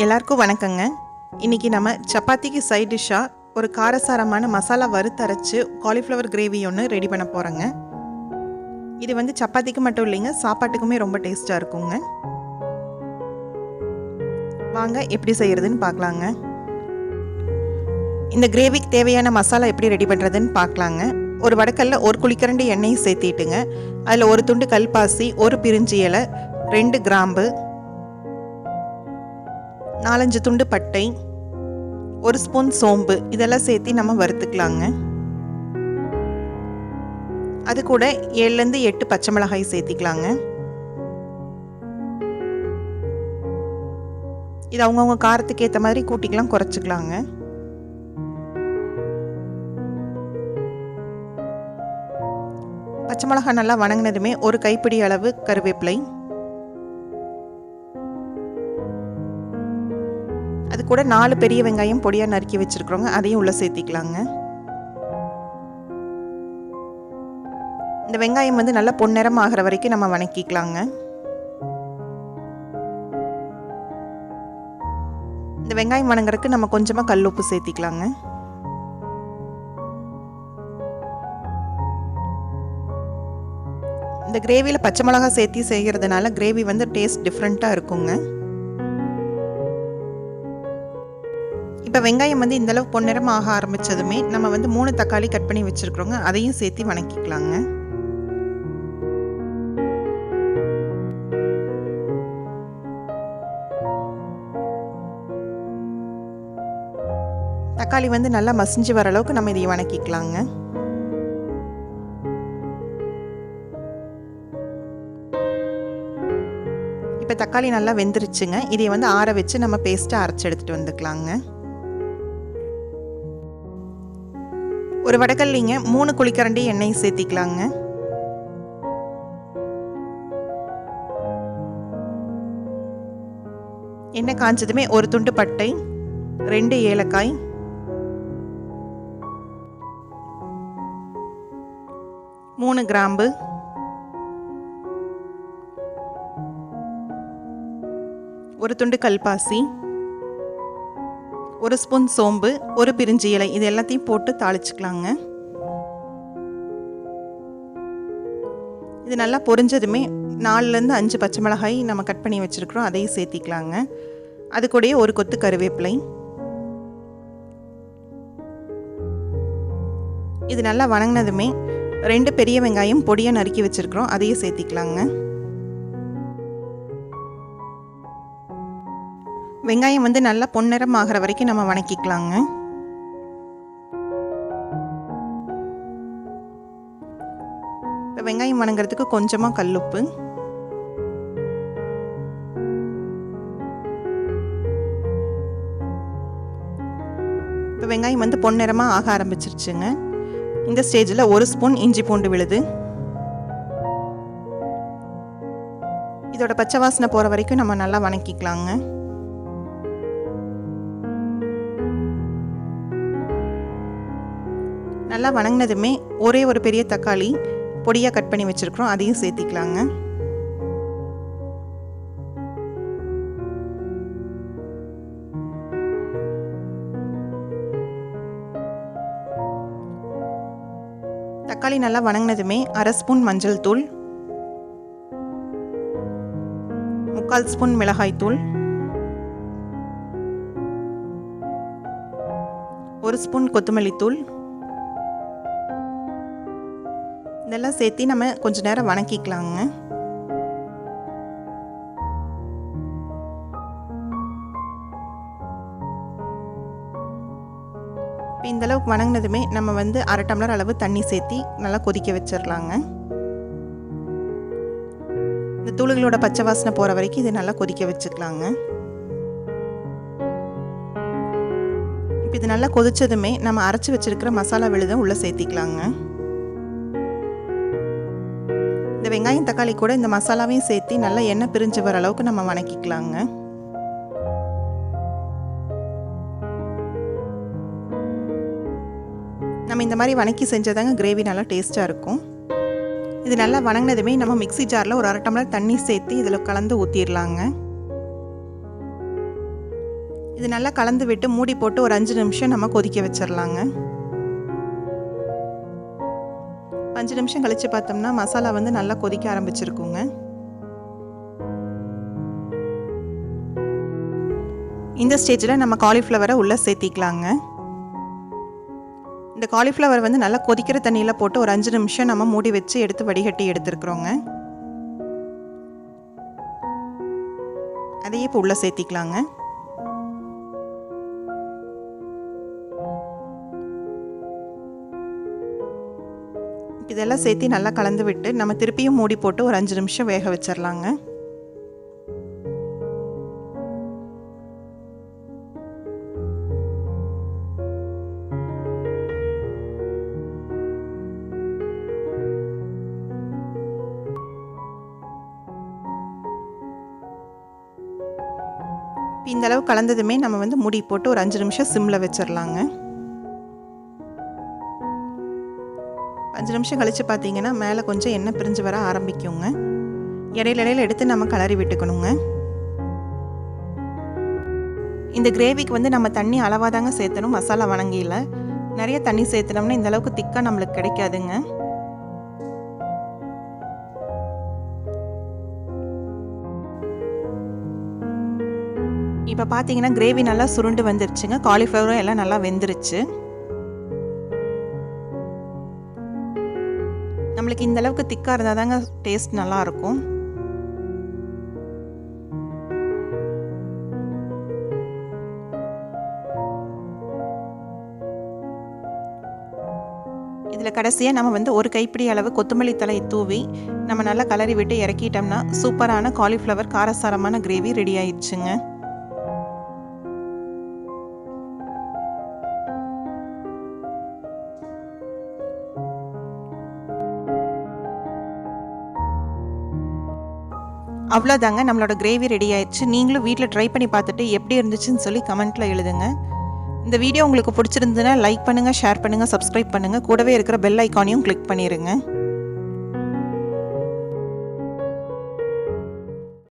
எல்லாருக்கும் வணக்கங்க. இன்றைக்கி நம்ம சப்பாத்திக்கு சைட் டிஷ்ஷாக ஒரு காரசாரமான மசாலா வறுத்தரைச்சி காலிஃப்ளவர் கிரேவி ஒன்று ரெடி பண்ண போகிறேங்க. இது வந்து சப்பாத்திக்கு மட்டும் இல்லைங்க, சாப்பாட்டுக்குமே ரொம்ப டேஸ்ட்டாக இருக்குங்க. வாங்க எப்படி செய்கிறதுன்னு பார்க்கலாங்க. இந்த கிரேவிக்கு தேவையான மசாலா எப்படி ரெடி பண்ணுறதுன்னு பார்க்கலாங்க. ஒரு வடக்கல்ல ஒரு குழிக்கரண்டி எண்ணெயை சேர்த்திட்டுங்க, அதில் ஒரு துண்டு கல்பாசி, ஒரு பிரிஞ்சி இலை, 2 கிராம்பு, 4-5 துண்டு பட்டை, 1 ஸ்பூன் சோம்பு இதெல்லாம் சேர்த்து நம்ம வறுத்துக்கலாங்க. அது கூட 7-8 பச்சை மிளகாய் சேர்த்திக்கலாங்க. இது அவங்கவுங்க காரத்துக்கு ஏற்ற மாதிரி கூட்டிக்கலாம், குறைச்சிக்கலாங்க. பச்சை மிளகாய் நல்லா வணங்கினதுமே ஒரு கைப்பிடி அளவு கருவேப்பிலை, அது கூட 4 பெரிய வெங்காயம் பொடியாக நறுக்கி வச்சுருக்குறோங்க, அதையும் உள்ளே சேர்த்திக்கலாங்க. இந்த வெங்காயம் வந்து நல்லா பொன்னிறம் ஆகிற வரைக்கும் நம்ம வணக்கிக்கலாங்க. இந்த வெங்காயம் வணங்குறதுக்கு நம்ம கொஞ்சமாக கல் உப்பு சேர்த்திக்கலாங்க. இந்த கிரேவியில் பச்சை மிளகாய் சேர்த்தி செய்கிறதுனால கிரேவி வந்து டேஸ்ட் டிஃப்ரெண்ட்டாக இருக்குங்க. இப்போ வெங்காயம் வந்து இந்தளவு பொன்னிறம் ஆக ஆரம்பித்ததுமே நம்ம வந்து 3 தக்காளி கட் பண்ணி வச்சுருக்குறோங்க, அதையும் சேர்த்து வணக்கிக்கலாங்க. தக்காளி வந்து நல்லா மசிஞ்சு வர அளவுக்கு நம்ம இதை வணக்கிக்கலாங்க. இப்போ தக்காளி நல்லா வெந்துருச்சுங்க. இதை வந்து ஆற வச்சு நம்ம பேஸ்ட்டை அரைச்சி எடுத்துகிட்டு வந்துக்கலாங்க. ஒரு வடக்கல்லிங்க 3 குழிக்கரண்டி எண்ணெய் சேர்த்திக்கலாங்க. எண்ணெய் காய்ச்சதுமே ஒரு துண்டு பட்டை, 2 ஏலக்காய், 3 கிராம்பு, 1 துண்டு கல்பாசி, 1 ஸ்பூன் சோம்பு, 1 பிரிஞ்சி இலை, இது எல்லாத்தையும் போட்டு தாளிச்சுக்கலாங்க. இது நல்லா பொரிஞ்சதுமே 4-5 பச்சை மிளகாய் நம்ம கட் பண்ணி வச்சுருக்குறோம், அதையும் சேர்த்திக்கலாங்க. அது கூடயே ஒரு கொத்து கருவேப்பிலை. இது நல்லா வணங்கினதுமே 2 பெரிய வெங்காயம் பொடியாக நறுக்கி வச்சுருக்குறோம், அதையும் சேர்த்திக்கலாங்க. வெங்காயம் வந்து நல்லா பொன்னிறம் ஆகிற வரைக்கும் நம்ம வணக்கிக்கலாங்க. இப்போ வெங்காயம் வணங்குறதுக்கு கொஞ்சமாக கல்லுப்பு, இப்போ வெங்காயம் வந்து பொன்னிறமாக ஆக ஆரம்பிச்சிருச்சுங்க. இந்த ஸ்டேஜில் 1 ஸ்பூன் இஞ்சி பூண்டு விழுது, இதோட பச்சை வாசனை போகிற வரைக்கும் நம்ம நல்லா வணக்கிக்கலாங்க. நல்லா வணங்கினதுமே ஒரே ஒரு பெரிய தக்காளி பொடியாக கட் பண்ணி வச்சுருக்குறோம், அதையும் சேர்த்திக்கலாங்க. தக்காளி நல்லா வணங்கினதுமே 1/2 ஸ்பூன் மஞ்சள் தூள், 3/4 ஸ்பூன் மிளகாய் தூள், 1 ஸ்பூன் கொத்தமல்லி தூள், இதெல்லாம் சேர்த்து நம்ம கொஞ்ச நேரம் வணக்கிக்கலாங்க. இப்போ இந்தளவுக்கு வணங்கினதுமே நம்ம வந்து 1/2 டம்ளர் அளவு தண்ணி சேர்த்தி நல்லா கொதிக்க வச்சிடலாங்க. இந்த தூளுகளோட பச்சை வாசனை போகிற வரைக்கும் இதை நல்லா கொதிக்க வச்சுக்கலாங்க. இப்போ இது நல்லா கொதிச்சதுமே நம்ம அரைச்சி வச்சிருக்கிற மசாலா விழுதை உள்ளே சேர்த்திக்கலாங்க. இந்த வெங்காயம் தக்காளி கூட இந்த மசாலாவையும் சேர்த்து நல்லா எண்ணெய் பிரிஞ்சு வர அளவுக்கு நம்ம வணக்கிக்கலாங்க. நம்ம இந்த மாதிரி வணக்கி செஞ்சதாங்க கிரேவி நல்லா டேஸ்ட்டாக இருக்கும். இது நல்லா வணங்கினதுமே நம்ம மிக்ஸி ஜாரில் ஒரு 1/2 டம்ளர் தண்ணி சேர்த்து இதில் கலந்து ஊற்றிடலாங்க. இது நல்லா கலந்து விட்டு மூடி போட்டு ஒரு 5 நிமிஷம் நம்ம கொதிக்க வச்சிடலாங்க. 5 நிமிஷம் கழித்து பார்த்தோம்னா மசாலா வந்து நல்லா கொதிக்க ஆரம்பிச்சிருக்குங்க. இந்த ஸ்டேஜில் நம்ம காலிஃப்ளவரை உள்ளே சேர்த்திக்கலாங்க. இந்த காலிஃப்ளவர் வந்து நல்லா கொதிக்கிற தண்ணியில் போட்டு ஒரு 5 நிமிஷம் நம்ம மூடி வச்சு எடுத்து வடிகட்டி எடுத்துருக்குறோங்க. அதையே இப்போ உள்ளே சேர்த்திக்கலாங்க. இதெல்லாம் சேர்த்து நல்லா கலந்து விட்டு நம்ம திருப்பியும் மூடி போட்டு ஒரு 5 நிமிஷம் வேக வச்சிடலாங்க. இந்த அளவு கலந்ததுமே நம்ம வந்து மூடி போட்டு ஒரு 5 நிமிஷம் சிம்மில் வச்சிடலாங்க. 5 நிமிஷம் கழித்து பார்த்தீங்கன்னா மேலே கொஞ்சம் எண்ணெய் பிரிஞ்சு வர ஆரம்பிக்குங்க. இடையில எடுத்து நம்ம கிளறி விட்டுக்கணுங்க. இந்த கிரேவிக்கு வந்து நம்ம தண்ணி அளவாக தாங்க சேர்த்தணும். மசாலா வணங்கியில் நிறைய தண்ணி சேர்த்துனோம்னா இந்த அளவுக்கு திக்காக நம்மளுக்கு கிடைக்காதுங்க. இப்போ பார்த்தீங்கன்னா கிரேவி நல்லா சுருண்டு வந்துருச்சுங்க. காலிஃப்ளவரும் எல்லாம் நல்லா வெந்துருச்சு. நம்மளுக்கு இந்த அளவுக்கு திக்காக இருந்தால் தாங்க டேஸ்ட் நல்லாயிருக்கும். இதில் கடைசியாக நம்ம வந்து ஒரு கைப்பிடி அளவு கொத்தமல்லி தழை தூவி நம்ம நல்லா கலரி விட்டு இறக்கிட்டோம்னா சூப்பரான காலிஃப்ளவர் காரசாரமான கிரேவி ரெடி ஆயிடுச்சுங்க. அவ்வளோதாங்க, நம்மளோட கிரேவி ரெடி ஆயிடுச்சு. நீங்களும் வீட்டில் ட்ரை பண்ணி பார்த்துட்டு எப்படி இருந்துச்சுன்னு சொல்லி கமெண்ட்டில் எழுதுங்க. இந்த வீடியோ உங்களுக்கு பிடிச்சிருந்ததுன்னா லைக் பண்ணுங்கள், ஷேர் பண்ணுங்கள், சப்ஸ்கிரைப் பண்ணுங்கள். கூடவே இருக்கிற பெல் ஐக்கானையும் கிளிக் பண்ணிடுங்க.